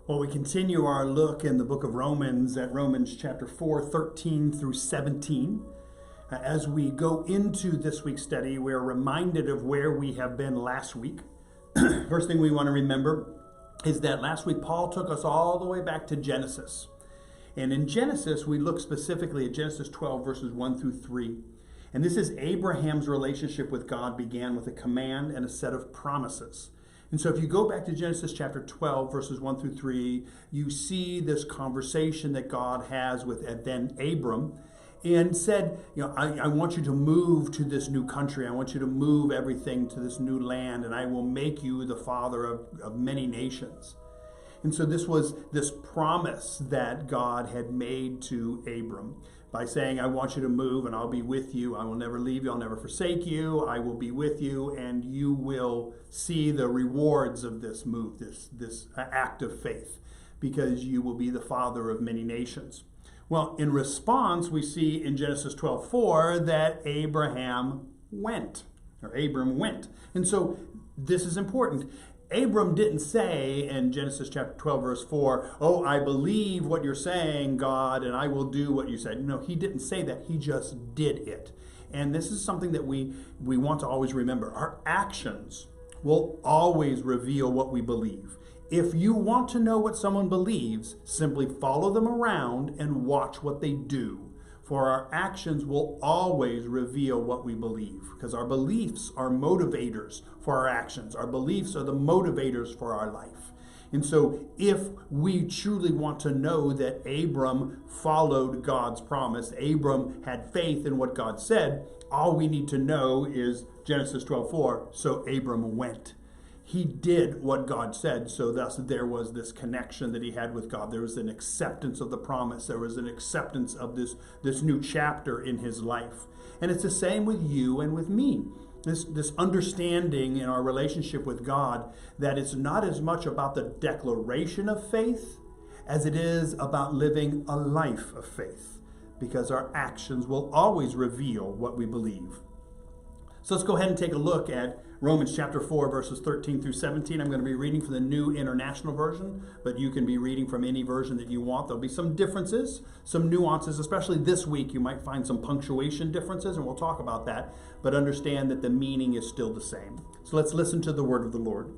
Well, we continue our look in the book of Romans at Romans chapter 4, 13 through 17. As we go into this week's study, we're reminded of where we have been last week. First thing we want to remember is that last week Paul took us all the way back to Genesis. And in Genesis, we look specifically at Genesis 12, verses 1 through 3. And this is Abraham's relationship with God began with a command and a set of promises. And so if you go back to Genesis chapter 12, verses 1 through 3, you see this conversation that God has with then Abram and said, I want you to move to this new country. I want you to move everything to this new land, and I will make you the father of many nations. And so this was this promise that God had made to Abram by saying, I want you to move and I'll be with you. I will never leave you. I'll never forsake you. I will be with you, and you will see the rewards of this move, this act of faith, because you will be the father of many nations. Well, in response, we see in Genesis 12:4 that Abram went. And so this is important. Abram didn't say in Genesis chapter 12, verse 4, oh, I believe what you're saying, God, and I will do what you said. No, he didn't say that. He just did it. And this is something that we want to always remember. Our actions will always reveal what we believe. If you want to know what someone believes, simply follow them around and watch what they do. For our actions will always reveal what we believe, because our beliefs are motivators for our actions. Our beliefs are the motivators for our life. And so if we truly want to know that Abram followed God's promise, Abram had faith in what God said, all we need to know is Genesis 12:4, so Abram went. He did what God said, so thus there was this connection that he had with God. There was an acceptance of the promise. There was an acceptance of this new chapter in his life. And it's the same with you and with me. This understanding in our relationship with God that it's not as much about the declaration of faith as it is about living a life of faith, because our actions will always reveal what we believe. So let's go ahead and take a look at Romans chapter 4, verses 13 through 17. I'm going to be reading from the New International Version, but you can be reading from any version that you want. There'll be some differences, some nuances, especially this week. You might find some punctuation differences, and we'll talk about that, but understand that the meaning is still the same. So let's listen to the word of the Lord.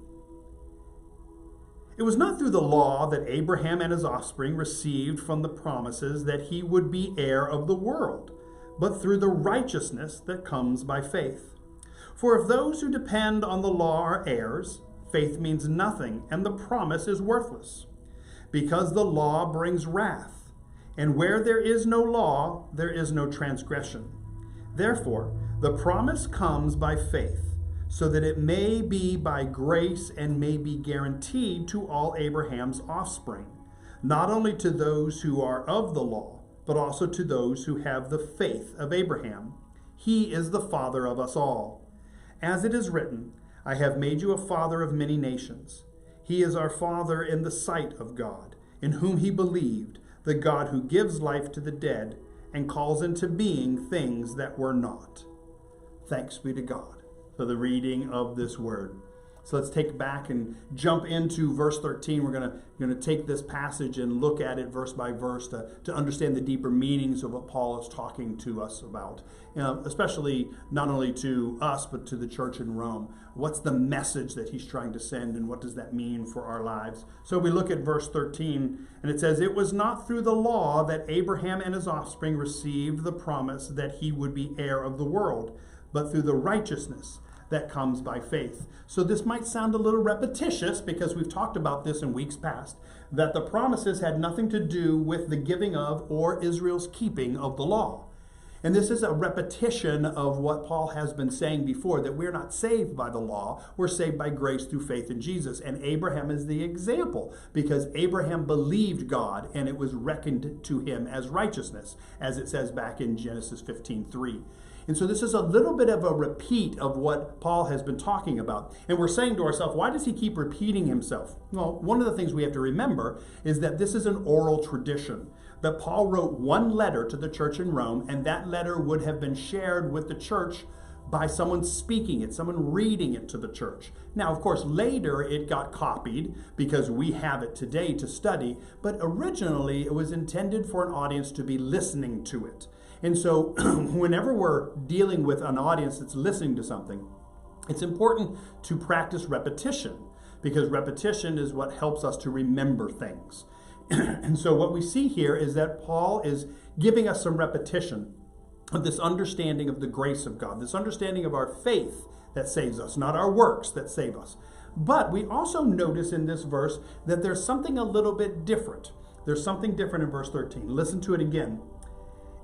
It was not through the law that Abraham and his offspring received from the promises that he would be heir of the world, but through the righteousness that comes by faith. For if those who depend on the law are heirs, faith means nothing, and the promise is worthless, because the law brings wrath, and where there is no law, there is no transgression. Therefore, the promise comes by faith, so that it may be by grace and may be guaranteed to all Abraham's offspring, not only to those who are of the law, but also to those who have the faith of Abraham. He is the father of us all. As it is written, I have made you a father of many nations. He is our father in the sight of God, in whom he believed, the God who gives life to the dead and calls into being things that were not. Thanks be to God for the reading of this word. So let's take back and jump into verse 13. We're going to take this passage and look at it verse by verse to understand the deeper meanings of what Paul is talking to us about, especially not only to us, but to the church in Rome. What's the message that he's trying to send, and what does that mean for our lives? So we look at verse 13, and it says, it was not through the law that Abraham and his offspring received the promise that he would be heir of the world, but through the righteousness that comes by faith. So this might sound a little repetitious, because we've talked about this in weeks past, that the promises had nothing to do with the giving of or Israel's keeping of the law. And this is a repetition of what Paul has been saying before, that we're not saved by the law, we're saved by grace through faith in Jesus. And Abraham is the example, because Abraham believed God and it was reckoned to him as righteousness, as it says back in Genesis 15:3. And so this is a little bit of a repeat of what Paul has been talking about. And we're saying to ourselves, why does he keep repeating himself? Well, one of the things we have to remember is that this is an oral tradition. That Paul wrote one letter to the church in Rome, and that letter would have been shared with the church by someone speaking it, someone reading it to the church. Now, of course, later it got copied because we have it today to study, but originally it was intended for an audience to be listening to it. And so whenever we're dealing with an audience that's listening to something, it's important to practice repetition, because repetition is what helps us to remember things. And so what we see here is that Paul is giving us some repetition of this understanding of the grace of God, this understanding of our faith that saves us, not our works that save us. But we also notice in this verse that there's something a little bit different. There's something different in verse 13. Listen to it again.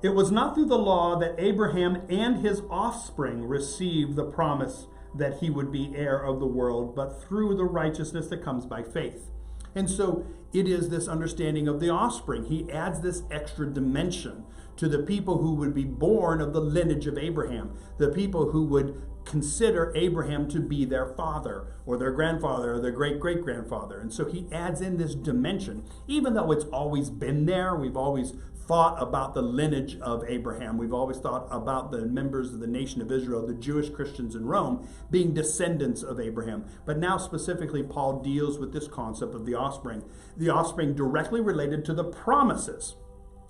It was not through the law that Abraham and his offspring received the promise that he would be heir of the world, but through the righteousness that comes by faith. And so it is this understanding of the offspring. He adds this extra dimension to the people who would be born of the lineage of Abraham, the people who would consider Abraham to be their father or their grandfather or their great-great-grandfather. And so he adds in this dimension, even though it's always been there. We've always thought about the lineage of Abraham. We've always thought about the members of the nation of Israel, the Jewish Christians in Rome, being descendants of Abraham. But now specifically, Paul deals with this concept of the offspring directly related to the promises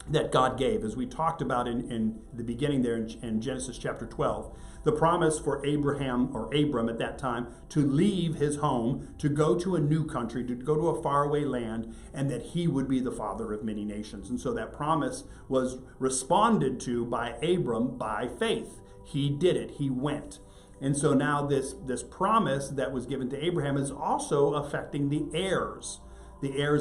that God gave, as we talked about in the beginning there in Genesis chapter 12. The promise for Abraham, or Abram at that time, to leave his home, to go to a new country, to go to a faraway land, and that he would be the father of many nations. And so that promise was responded to by Abram by faith. He did it. He went. And so now this promise that was given to Abraham is also affecting the heirs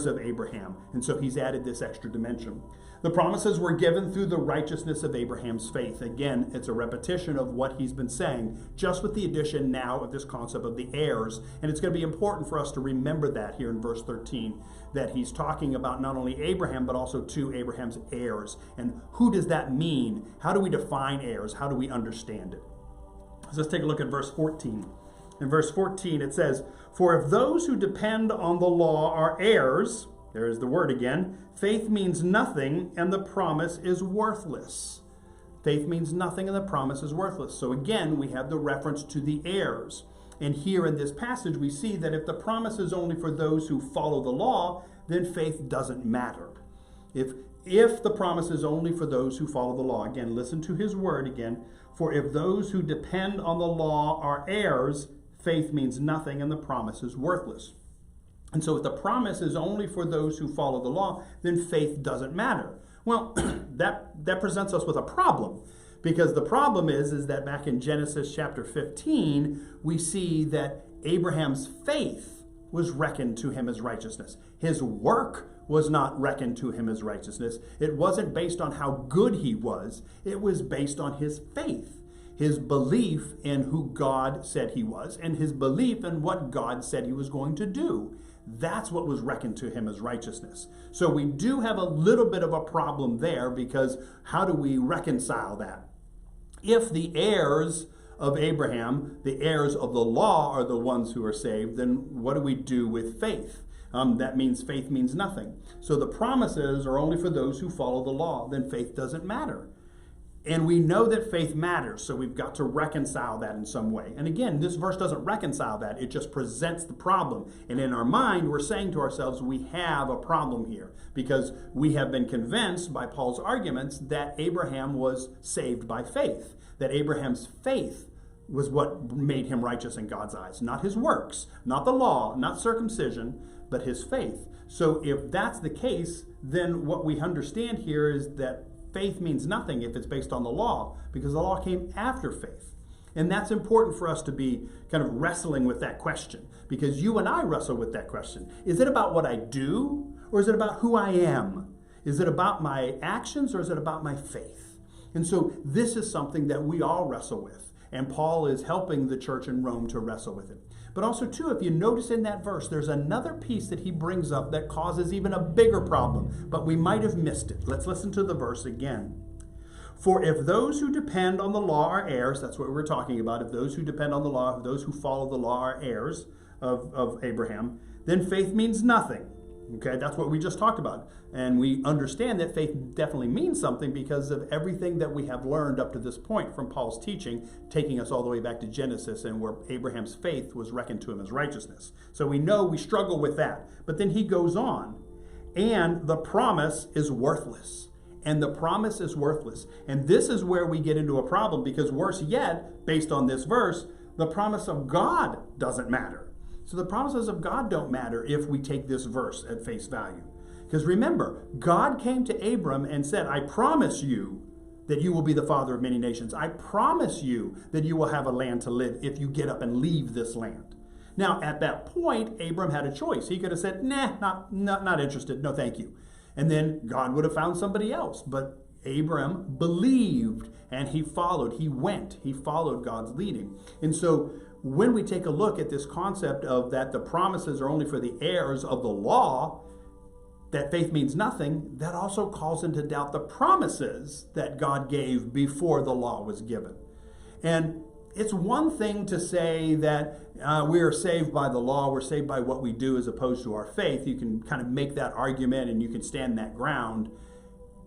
of Abraham. And so he's added this extra dimension. The promises were given through the righteousness of Abraham's faith. Again, it's a repetition of what he's been saying, just with the addition now of this concept of the heirs. And it's going to be important for us to remember that here in verse 13, that he's talking about not only Abraham, but also to Abraham's heirs. And who does that mean? How do we define heirs? How do we understand it? So let's take a look at verse 14. In verse 14, it says, "For if those who depend on the law are heirs," there's the word again, "faith means nothing and the promise is worthless." Faith means nothing and the promise is worthless. So again, we have the reference to the heirs. And here in this passage, we see that if the promise is only for those who follow the law, then faith doesn't matter. If the promise is only for those who follow the law, again, listen to his word again, "For if those who depend on the law are heirs, faith means nothing and the promise is worthless." And so if the promise is only for those who follow the law, then faith doesn't matter. Well, that presents us with a problem, because the problem is that back in Genesis chapter 15, we see that Abraham's faith was reckoned to him as righteousness. His work was not reckoned to him as righteousness. It wasn't based on how good he was. It was based on his faith, his belief in who God said he was, and his belief in what God said he was going to do. That's what was reckoned to him as righteousness. So we do have a little bit of a problem there, because how do we reconcile that? If the heirs of Abraham, the heirs of the law, are the ones who are saved, then what do we do with faith? That means faith means nothing. So the promises are only for those who follow the law. Then faith doesn't matter. And we know that faith matters, so we've got to reconcile that in some way. And again, this verse doesn't reconcile that. It just presents the problem. And in our mind, we're saying to ourselves, we have a problem here, because we have been convinced by Paul's arguments that Abraham was saved by faith, that Abraham's faith was what made him righteous in God's eyes, not his works, not the law, not circumcision, but his faith. So if that's the case, then what we understand here is that faith means nothing if it's based on the law, because the law came after faith. And that's important for us to be kind of wrestling with that question, because you and I wrestle with that question. Is it about what I do, or is it about who I am? Is it about my actions, or is it about my faith? And so this is something that we all wrestle with, and Paul is helping the church in Rome to wrestle with it. But also, too, if you notice in that verse, there's another piece that he brings up that causes even a bigger problem, but we might have missed it. Let's listen to the verse again. "For if those who depend on the law are heirs," that's what we're talking about, if those who depend on the law, if those who follow the law are heirs of Abraham, "then faith means nothing, Okay, that's what we just talked about. And we understand that faith definitely means something because of everything that we have learned up to this point from Paul's teaching, taking us all the way back to Genesis and where Abraham's faith was reckoned to him as righteousness. So we know we struggle with that. But then he goes on, and the promise is worthless. And the promise is worthless. And this is where we get into a problem, because worse yet, based on this verse, the promise of God doesn't matter. So the promises of God don't matter if we take this verse at face value. Because remember, God came to Abram and said, I promise you that you will be the father of many nations. I promise you that you will have a land to live if you get up and leave this land. Now, at that point, Abram had a choice. He could have said, nah, not interested. No, thank you. And then God would have found somebody else. But Abram believed and he followed. He went. He followed God's leading. And so when we take a look at this concept of that the promises are only for the heirs of the law, that faith means nothing, that also calls into doubt the promises that God gave before the law was given. And it's one thing to say that we are saved by the law, we're saved by what we do as opposed to our faith. You can kind of make that argument and you can stand that ground.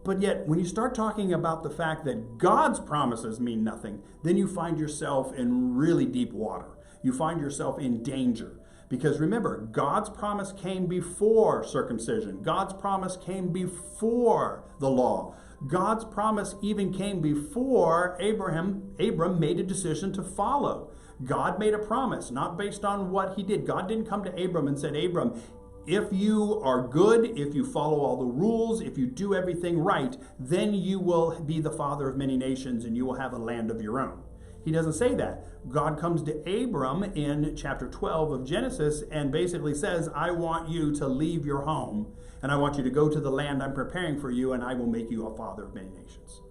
But yet, when you start talking about the fact that God's promises mean nothing, then you find yourself in really deep water. You find yourself in danger. Because remember, God's promise came before circumcision. God's promise came before the law. God's promise even came before Abram made a decision to follow. God made a promise, not based on what he did. God didn't come to Abram and said, Abram, if you are good, if you follow all the rules, if you do everything right, then you will be the father of many nations and you will have a land of your own. He doesn't say that. God comes to Abram in chapter 12 of Genesis and basically says, I want you to leave your home and I want you to go to the land I'm preparing for you and I will make you a father of many nations.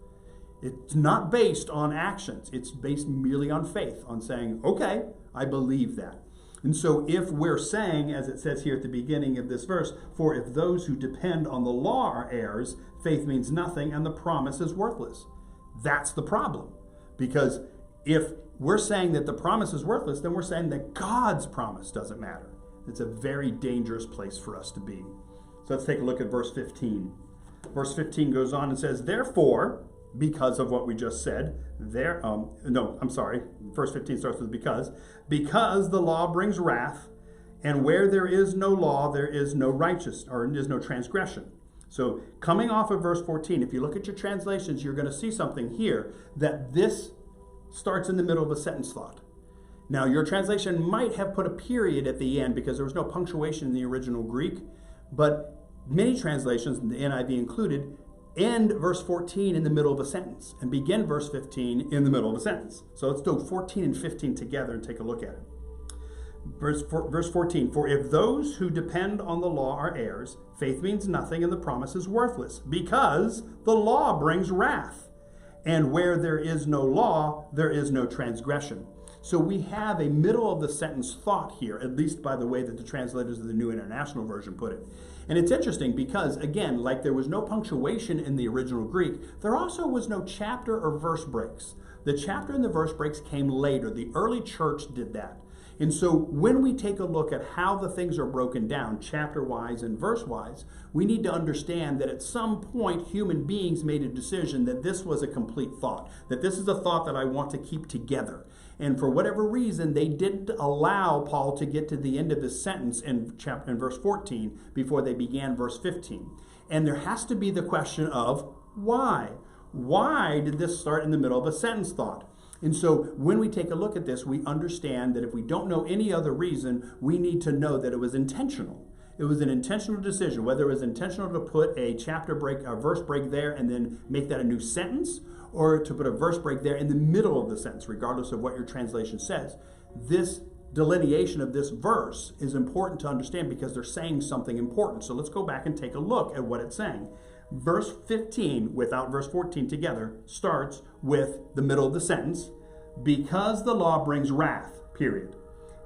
It's not based on actions. It's based merely on faith, on saying, okay, I believe that. And so if we're saying, as it says here at the beginning of this verse, for if those who depend on the law are heirs, faith means nothing and the promise is worthless. That's the problem. Because if we're saying that the promise is worthless, then we're saying that God's promise doesn't matter. It's a very dangerous place for us to be. So let's take a look at verse 15. Verse 15 goes on and says, therefore, because of what we just said, verse 15 starts with because the law brings wrath, and where there is no law, there is no transgression. So coming off of verse 14, if you look at your translations, you're going to see something here that this starts in the middle of a sentence thought. Now, your translation might have put a period at the end because there was no punctuation in the original Greek, but many translations, the NIV included, end verse 14 in the middle of a sentence and begin verse 15 in the middle of a sentence. So let's do 14 and 15 together and take a look at it. Verse 14, for if those who depend on the law are heirs, faith means nothing and the promise is worthless, because the law brings wrath. And where there is no law, there is no transgression. So we have a middle of the sentence thought here, at least by the way that the translators of the New International Version put it. And it's interesting because, again, like there was no punctuation in the original Greek, there also was no chapter or verse breaks. The chapter and the verse breaks came later. The early church did that. And so when we take a look at how the things are broken down, chapter-wise and verse-wise, we need to understand that at some point human beings made a decision that this was a complete thought, that this is a thought that I want to keep together. And for whatever reason, they didn't allow Paul to get to the end of his sentence in verse 14 before they began verse 15. And there has to be the question of why? Why did this start in the middle of a sentence thought? And so when we take a look at this, we understand that if we don't know any other reason, we need to know that it was intentional. It was an intentional decision, whether it was intentional to put a verse break there and then make that a new sentence, or to put a verse break there in the middle of the sentence, regardless of what your translation says. This delineation of this verse is important to understand because they're saying something important. So let's go back and take a look at what it's saying. Verse 15, without verse 14 together, starts with the middle of the sentence, because the law brings wrath, period.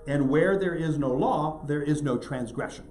And where there is no law, there is no transgression.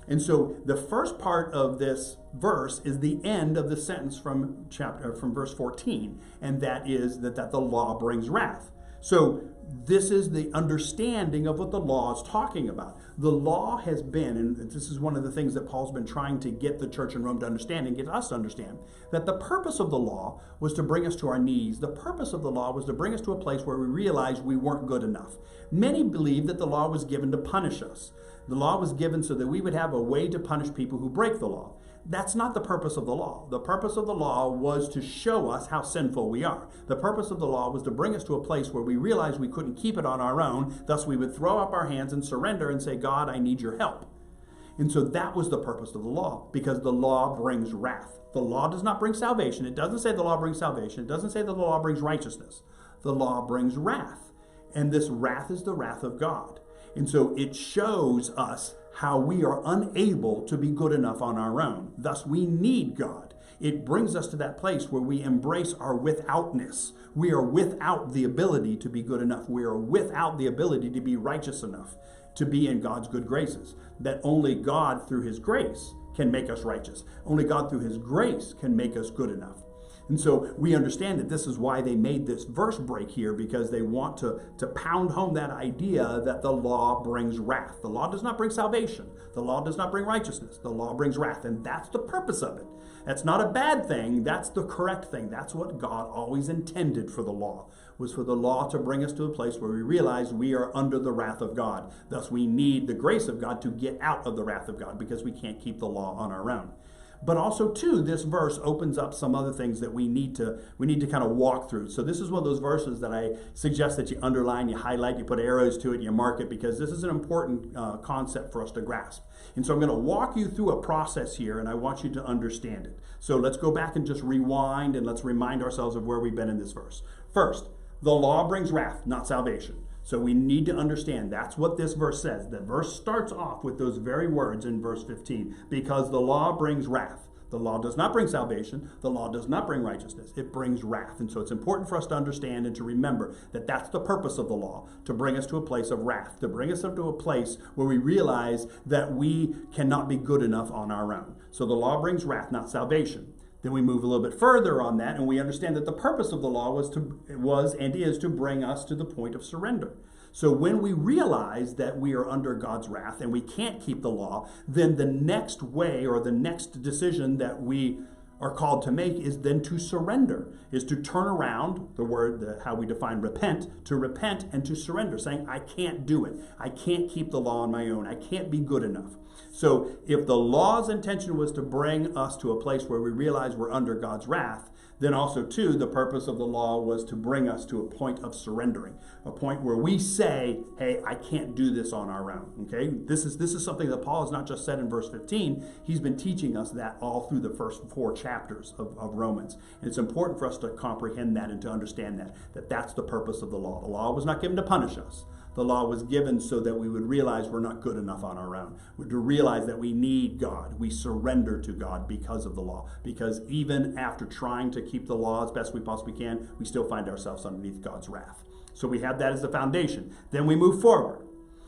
And so the first part of this verse is the end of the sentence from verse 14, and that is that the law brings wrath. So this is the understanding of what the law is talking about. The law has been, and this is one of the things that Paul's been trying to get the church in Rome to understand and get us to understand, that the purpose of the law was to bring us to our knees. The purpose of the law was to bring us to a place where we realized we weren't good enough. Many believe that the law was given to punish us. The law was given so that we would have a way to punish people who break the law. That's not the purpose of the law. The purpose of the law was to show us how sinful we are. The purpose of the law was to bring us to a place where we realized we couldn't keep it on our own. Thus, we would throw up our hands and surrender and say, God, I need your help. And so that was the purpose of the law, because the law brings wrath. The law does not bring salvation. It doesn't say the law brings salvation. It doesn't say that the law brings righteousness. The law brings wrath. And this wrath is the wrath of God. And so it shows us how we are unable to be good enough on our own. Thus, we need God. It brings us to that place where we embrace our withoutness. We are without the ability to be good enough. We are without the ability to be righteous enough to be in God's good graces. That only God, through his grace, can make us righteous. Only God, through his grace, can make us good enough. And so we understand that this is why they made this verse break here, because they want to pound home that idea that the law brings wrath. The law does not bring salvation. The law does not bring righteousness. The law brings wrath, and that's the purpose of it. That's not a bad thing. That's the correct thing. That's what God always intended for the law, was for the law to bring us to a place where we realize we are under the wrath of God. Thus, we need the grace of God to get out of the wrath of God, because we can't keep the law on our own. But also, too, this verse opens up some other things that we need to kind of walk through. So this is one of those verses that I suggest that you underline, you highlight, you put arrows to it, you mark it, because this is an important concept for us to grasp. And so I'm going to walk you through a process here, and I want you to understand it. So let's go back and just rewind, and let's remind ourselves of where we've been in this verse. First, the law brings wrath, not salvation. So we need to understand that's what this verse says. The verse starts off with those very words in verse 15. Because the law brings wrath. The law does not bring salvation. The law does not bring righteousness. It brings wrath. And so it's important for us to understand and to remember that that's the purpose of the law, to bring us to a place of wrath, to bring us up to a place where we realize that we cannot be good enough on our own. So the law brings wrath, not salvation. Then we move a little bit further on that, and we understand that the purpose of the law was and is to bring us to the point of surrender. So when we realize that we are under God's wrath and we can't keep the law, then the next way, or the next decision that we are called to make, is then to surrender, is to turn around, how we define repent, to repent and to surrender, saying, I can't do it. I can't keep the law on my own. I can't be good enough. So if the law's intention was to bring us to a place where we realize we're under God's wrath, then also, too, the purpose of the law was to bring us to a point of surrendering, a point where we say, hey, I can't do this on our own, okay? This is something that Paul has not just said in verse 15. He's been teaching us that all through the first 4 chapters of Romans. And it's important for us to comprehend that and to understand that that's the purpose of the law. The law was not given to punish us. The law was given so that we would realize we're not good enough on our own. To realize that we need God. We surrender to God because of the law. Because even after trying to keep the law as best we possibly can, we still find ourselves underneath God's wrath. So we have that as the foundation. Then we move forward,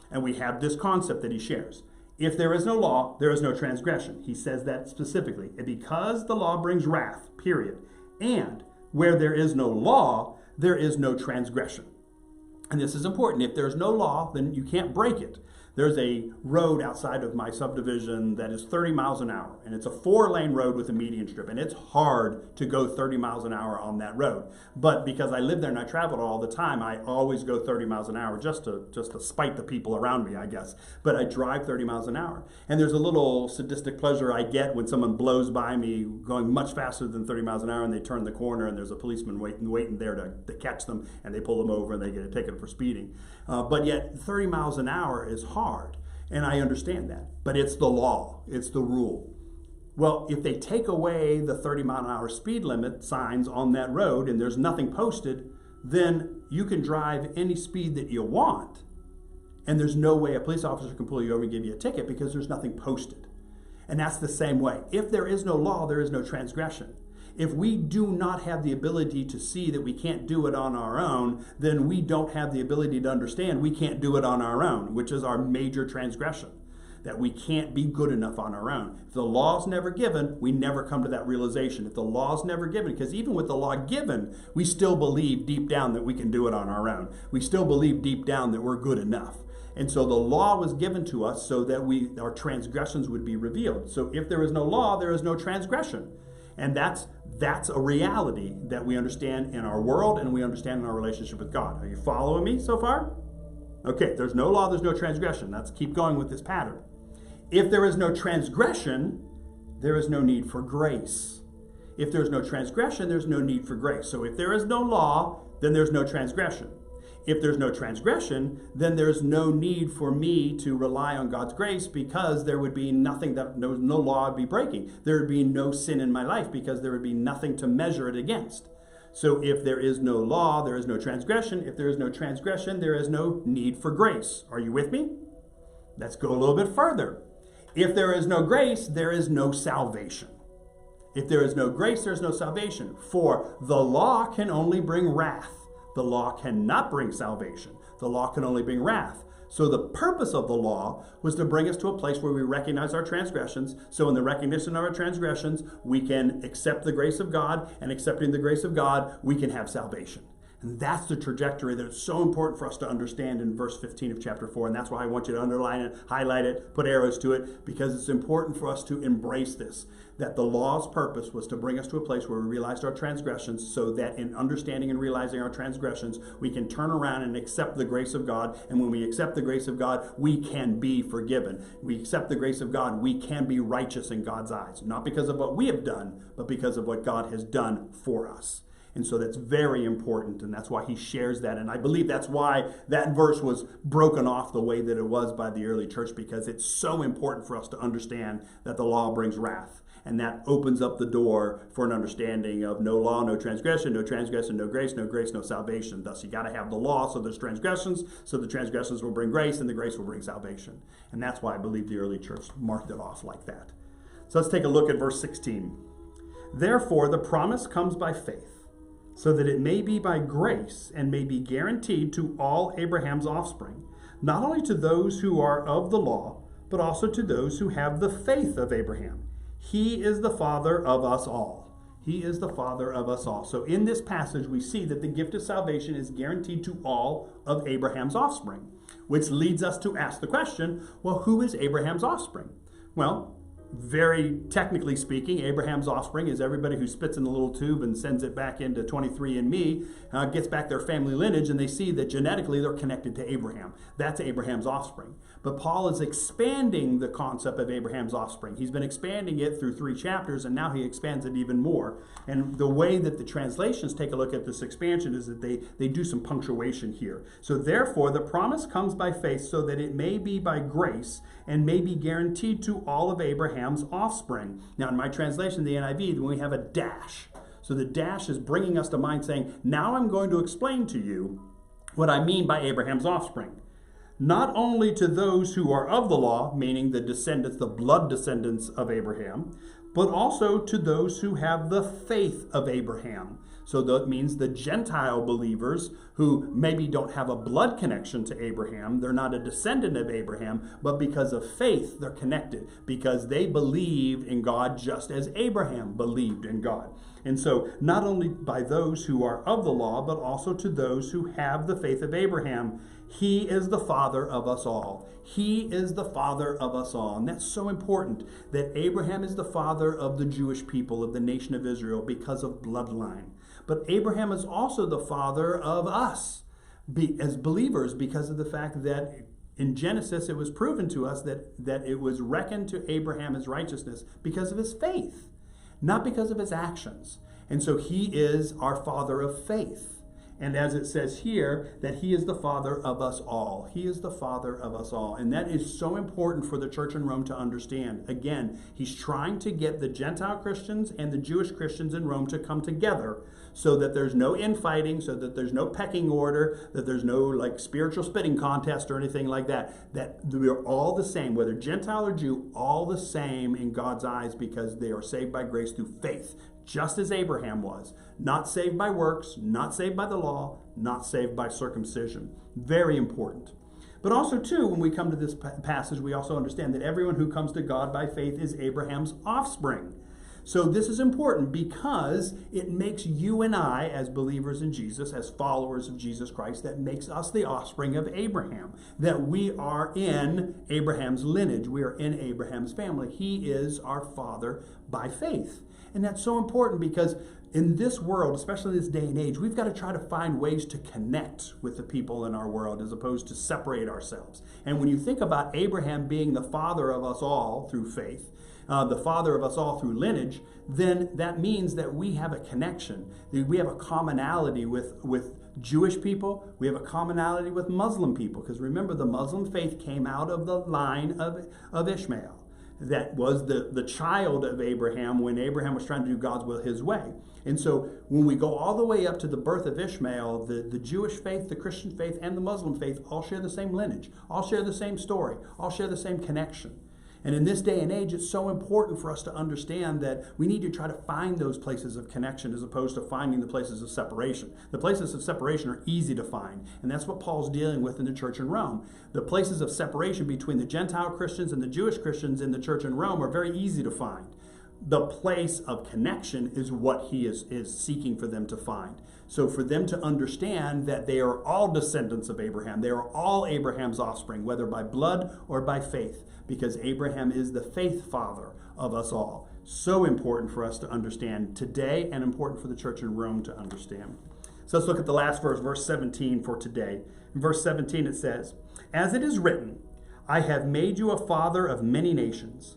and we have this concept that he shares. If there is no law, there is no transgression. He says that specifically. And because the law brings wrath, period. And where there is no law, there is no transgression. And this is important. If there's no law, then you can't break it. There's a road outside of my subdivision that is 30 miles an hour, and it's a 4-lane road with a median strip, and it's hard to go 30 miles an hour on that road. But because I live there and I travel all the time, I always go 30 miles an hour just to spite the people around me, I guess. But I drive 30 miles an hour. And there's a little sadistic pleasure I get when someone blows by me going much faster than 30 miles an hour, and they turn the corner, and there's a policeman waiting there to catch them, and they pull them over, and they get a ticket for speeding. But yet 30 miles an hour is hard, and I understand that. But it's the law. It's the rule. Well, if they take away the 30-mile-an-hour speed limit signs on that road and there's nothing posted, then you can drive any speed that you want, and there's no way a police officer can pull you over and give you a ticket because there's nothing posted. And that's the same way. If there is no law, there is no transgression. If we do not have the ability to see that we can't do it on our own, then we don't have the ability to understand we can't do it on our own, which is our major transgression. that we can't be good enough on our own. If the law's never given, we never come to that realization. If the law's never given, because even with the law given, we still believe deep down that we can do it on our own. We still believe deep down that we're good enough. And so the law was given to us so that our transgressions would be revealed. So if there is no law, there is no transgression. And that's a reality that we understand in our world and we understand in our relationship with God. Are you following me so far? Okay, there's no law, there's no transgression. Let's keep going with this pattern. If there is no transgression, there is no need for grace. If there's no transgression, there's no need for grace. So if there is no law, then there's no transgression. If there's no transgression, then there's no need for me to rely on God's grace, because there would be nothing that no law would be breaking. There would be no sin in my life because there would be nothing to measure it against. So if there is no law, there is no transgression. If there is no transgression, there is no need for grace. Are you with me? Let's go a little bit further. If there is no grace, there is no salvation. If there is no grace, there is no salvation. For the law can only bring wrath. The law cannot bring salvation. The law can only bring wrath. So the purpose of the law was to bring us to a place where we recognize our transgressions. So in the recognition of our transgressions, we can accept the grace of God, and accepting the grace of God, we can have salvation. And that's the trajectory that is so important for us to understand in verse 15 of chapter 4. And that's why I want you to underline it, highlight it, put arrows to it, because it's important for us to embrace this, that the law's purpose was to bring us to a place where we realized our transgressions, so that in understanding and realizing our transgressions, we can turn around and accept the grace of God. And when we accept the grace of God, we can be forgiven. We accept the grace of God, we can be righteous in God's eyes, not because of what we have done, but because of what God has done for us. And so that's very important, and that's why he shares that. And I believe that's why that verse was broken off the way that it was by the early church, because it's so important for us to understand that the law brings wrath. And that opens up the door for an understanding of no law, no transgression, no grace, no salvation. Thus, you got to have the law, so there's transgressions, so the transgressions will bring grace, and the grace will bring salvation. And that's why I believe the early church marked it off like that. So let's take a look at verse 16. Therefore, the promise comes by faith, so that it may be by grace and may be guaranteed to all Abraham's offspring, not only to those who are of the law, but also to those who have the faith of Abraham. He is the father of us all. He is the father of us all. So in this passage, we see that the gift of salvation is guaranteed to all of Abraham's offspring, which leads us to ask the question, well, who is Abraham's offspring? Well, very technically speaking, Abraham's offspring is everybody who spits in a little tube and sends it back into 23andMe, gets back their family lineage, and they see that genetically they're connected to Abraham. That's Abraham's offspring. But Paul is expanding the concept of Abraham's offspring. He's been expanding it through 3 chapters, and now he expands it even more. And the way that the translations take a look at this expansion is that they do some punctuation here. So therefore, the promise comes by faith, so that it may be by grace and may be guaranteed to all of Abraham's offspring. Now, in my translation, the NIV, we have a dash. So the dash is bringing us to mind saying, now I'm going to explain to you what I mean by Abraham's offspring. Not only to those who are of the law, meaning the descendants, the blood descendants of Abraham, but also to those who have the faith of Abraham. So that means the Gentile believers who maybe don't have a blood connection to Abraham, they're not a descendant of Abraham, but because of faith, they're connected, because they believe in God just as Abraham believed in God. And so not only by those who are of the law, but also to those who have the faith of Abraham. He is the father of us all. He is the father of us all. And that's so important, that Abraham is the father of the Jewish people, of the nation of Israel, because of bloodline. But Abraham is also the father of us as believers, because of the fact that in Genesis it was proven to us that it was reckoned to Abraham as righteousness because of his faith, not because of his actions. And so he is our father of faith. And as it says here, that he is the father of us all. He is the father of us all. And that is so important for the church in Rome to understand. Again, he's trying to get the Gentile Christians and the Jewish Christians in Rome to come together, so that there's no infighting, so that there's no pecking order, that there's no like spiritual spitting contest or anything like that. That we're all the same, whether Gentile or Jew, all the same in God's eyes, because they are saved by grace through faith, just as Abraham was. Not saved by works, not saved by the law, not saved by circumcision. Very important. But also, too, when we come to this passage, we also understand that everyone who comes to God by faith is Abraham's offspring. So this is important because it makes you and I, as believers in Jesus, as followers of Jesus Christ, that makes us the offspring of Abraham, that we are in Abraham's lineage. We are in Abraham's family. He is our father by faith. And that's so important because in this world, especially this day and age, we've got to try to find ways to connect with the people in our world as opposed to separate ourselves. And when you think about Abraham being the father of us all through faith, the father of us all through lineage, then that means that we have a connection. We have a commonality with Jewish people. We have a commonality with Muslim people. Because remember, the Muslim faith came out of the line of Ishmael. That was the child of Abraham when Abraham was trying to do God's will his way. And so when we go all the way up to the birth of Ishmael, the Jewish faith, the Christian faith, and the Muslim faith all share the same lineage, all share the same story, all share the same connection. And in this day and age, it's so important for us to understand that we need to try to find those places of connection as opposed to finding the places of separation. The places of separation are easy to find, and that's what Paul's dealing with in the church in Rome. The places of separation between the Gentile Christians and the Jewish Christians in the church in Rome are very easy to find. The place of connection is what he is seeking for them to find. So for them to understand that they are all descendants of Abraham, they are all Abraham's offspring, whether by blood or by faith, because Abraham is the faith father of us all. So important for us to understand today and important for the church in Rome to understand. So let's look at the last verse, verse 17 for today. In verse 17 it says, "As it is written, I have made you a father of many nations.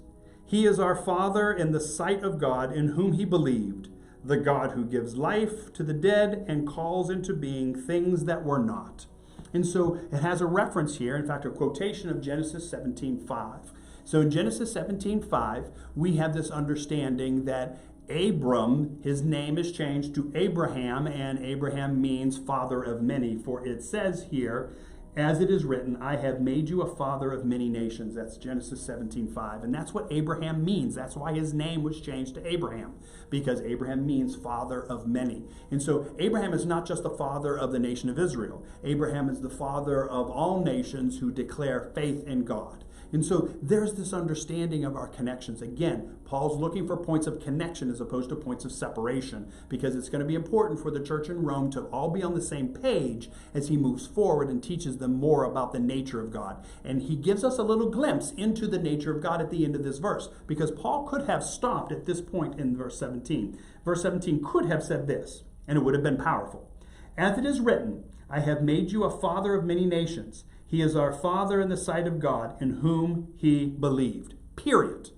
He is our Father in the sight of God, in whom he believed, the God who gives life to the dead and calls into being things that were not." And so it has a reference here, in fact, a quotation of Genesis 17:5. So in Genesis 17:5, we have this understanding that Abram, his name is changed to Abraham, and Abraham means father of many. For it says here, "As it is written, I have made you a father of many nations." That's Genesis 17:5. And that's what Abraham means. That's why his name was changed to Abraham, because Abraham means father of many. And so Abraham is not just the father of the nation of Israel. Abraham is the father of all nations who declare faith in God. And so there's this understanding of our connections. Again, Paul's looking for points of connection as opposed to points of separation, because it's going to be important for the church in Rome to all be on the same page as he moves forward and teaches them more about the nature of God. And he gives us a little glimpse into the nature of God at the end of this verse, because Paul could have stopped at this point in verse 17. Verse 17 could have said this, and it would have been powerful. "As it is written, I have made you a father of many nations. He is our Father in the sight of God, in whom he believed." Period.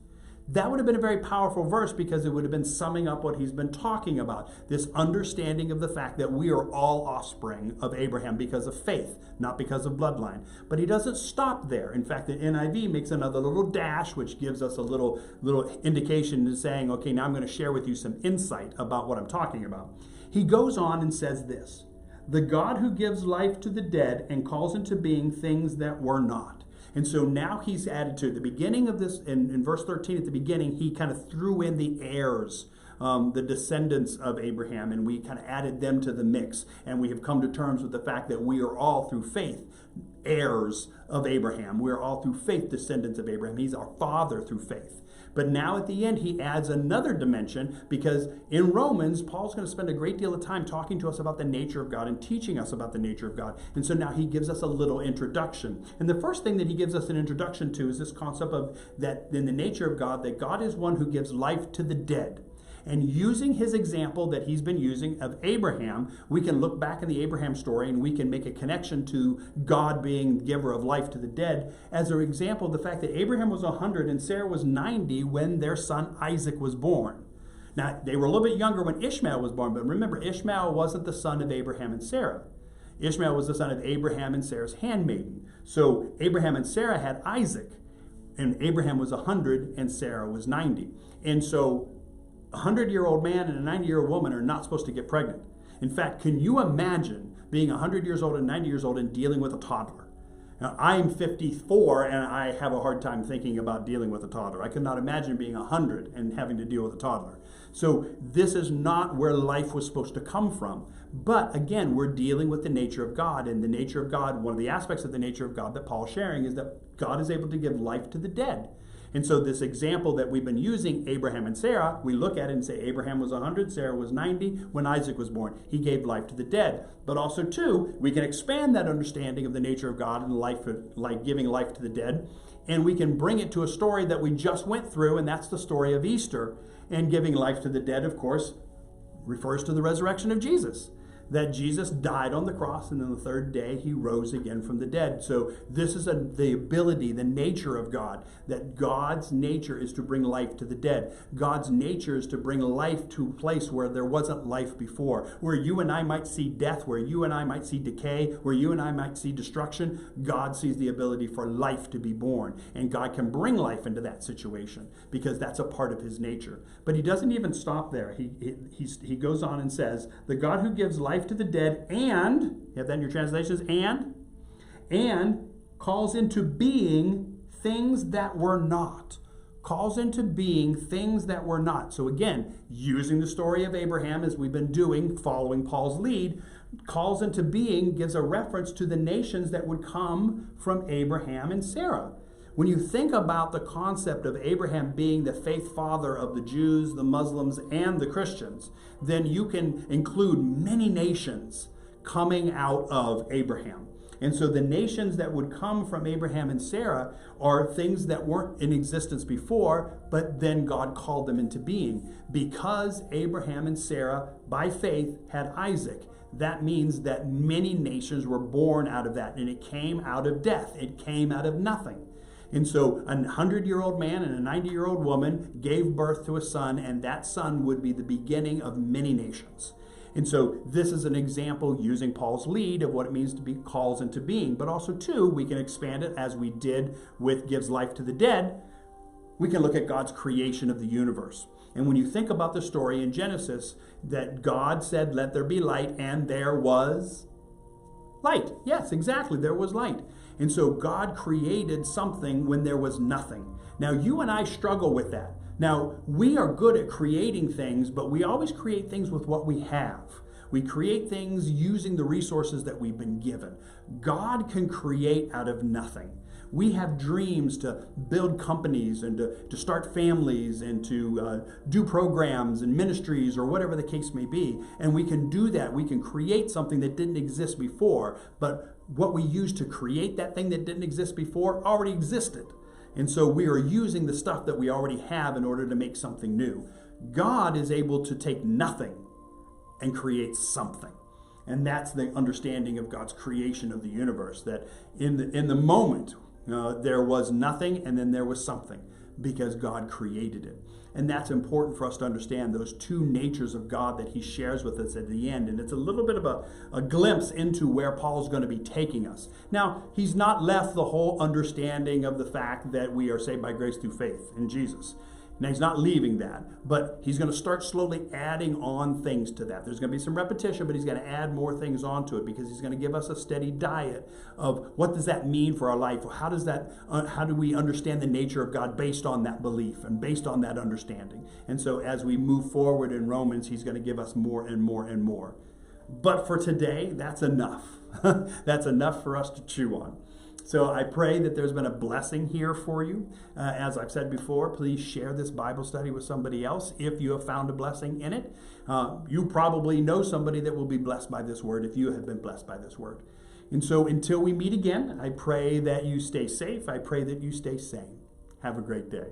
That would have been a very powerful verse, because it would have been summing up what he's been talking about. This understanding of the fact that we are all offspring of Abraham because of faith, not because of bloodline. But he doesn't stop there. In fact, the NIV makes another little dash, which gives us a little indication to saying, okay, now I'm going to share with you some insight about what I'm talking about. He goes on and says this: "The God who gives life to the dead and calls into being things that were not." And so now he's added to the beginning of this, in verse 13 at the beginning, he kind of threw in the heirs, the descendants of Abraham, and we kind of added them to the mix. And we have come to terms with the fact that we are all through faith heirs of Abraham. We are all through faith descendants of Abraham. He's our father through faith. But now at the end, he adds another dimension, because in Romans, Paul's going to spend a great deal of time talking to us about the nature of God and teaching us about the nature of God. And so now he gives us a little introduction. And the first thing that he gives us an introduction to is this concept of that in the nature of God, that God is one who gives life to the dead. And using his example that he's been using of Abraham, we can look back in the Abraham story and we can make a connection to God being the giver of life to the dead as an example of the fact that Abraham was 100 and Sarah was 90 when their son Isaac was born. Now, they were a little bit younger when Ishmael was born, but remember, Ishmael wasn't the son of Abraham and Sarah. Ishmael was the son of Abraham and Sarah's handmaiden. So Abraham and Sarah had Isaac, and Abraham was 100 and Sarah was 90. And so a 100-year-old man and a 90-year-old woman are not supposed to get pregnant. In fact, can you imagine being 100 years old and 90 years old and dealing with a toddler? Now, I'm 54 and I have a hard time thinking about dealing with a toddler. I could not imagine being 100 and having to deal with a toddler. So this is not where life was supposed to come from. But again, we're dealing with the nature of God. And the nature of God, one of the aspects of the nature of God that Paul's sharing is that God is able to give life to the dead. And so this example that we've been using, Abraham and Sarah, we look at it and say Abraham was 100, Sarah was 90 when Isaac was born. He gave life to the dead. But also, too, we can expand that understanding of the nature of God and life, like giving life to the dead, and we can bring it to a story that we just went through, and that's the story of Easter. And giving life to the dead, of course, refers to the resurrection of Jesus. That Jesus died on the cross, and then the third day he rose again from the dead. So this is the ability, the nature of God, that God's nature is to bring life to the dead. God's nature is to bring life to a place where there wasn't life before, where you and I might see death, where you and I might see decay, where you and I might see destruction. God sees the ability for life to be born, and God can bring life into that situation because that's a part of his nature. But he doesn't even stop there. He goes on and says, the God who gives life to the dead, and you have that in your translations, and calls into being things that were not. Calls into being things that were not. So again, using the story of Abraham as we've been doing, following Paul's lead, calls into being gives a reference to the nations that would come from Abraham and Sarah. When you think about the concept of Abraham being the faith father of the Jews, the Muslims, and the Christians, then you can include many nations coming out of Abraham. And so the nations that would come from Abraham and Sarah are things that weren't in existence before, but then God called them into being. Because Abraham and Sarah, by faith, had Isaac, that means that many nations were born out of that, and it came out of death. It came out of nothing. And so a 100-year-old man and a 90-year-old woman gave birth to a son, and that son would be the beginning of many nations. And so this is an example using Paul's lead of what it means to be calls into being. But also, too, we can expand it as we did with gives life to the dead. We can look at God's creation of the universe. And when you think about the story in Genesis, that God said, let there be light, and there was light. Yes, exactly, there was light. And so God created something when there was nothing. Now, you and I struggle with that. Now, we are good at creating things, but we always create things with what we have. We create things using the resources that we've been given. God can create out of nothing. We have dreams to build companies and to start families and to do programs and ministries or whatever the case may be. And we can do that. We can create something that didn't exist before, but what we used to create that thing that didn't exist before already existed. And so we are using the stuff that we already have in order to make something new. God is able to take nothing and create something. And that's the understanding of God's creation of the universe, that in the moment, there was nothing and then there was something because God created it. And that's important for us to understand, those two natures of God that he shares with us at the end. And it's a little bit of a glimpse into where Paul's going to be taking us. Now, he's not left the whole understanding of the fact that we are saved by grace through faith in Jesus. Now, he's not leaving that, but he's going to start slowly adding on things to that. There's going to be some repetition, but he's going to add more things onto it because he's going to give us a steady diet of what does that mean for our life? How do we understand the nature of God based on that belief and based on that understanding? And so as we move forward in Romans, he's going to give us more and more and more. But for today, that's enough. That's enough for us to chew on. So I pray that there's been a blessing here for you. As I've said before, please share this Bible study with somebody else if you have found a blessing in it. You probably know somebody that will be blessed by this word if you have been blessed by this word. And so until we meet again, I pray that you stay safe. I pray that you stay sane. Have a great day.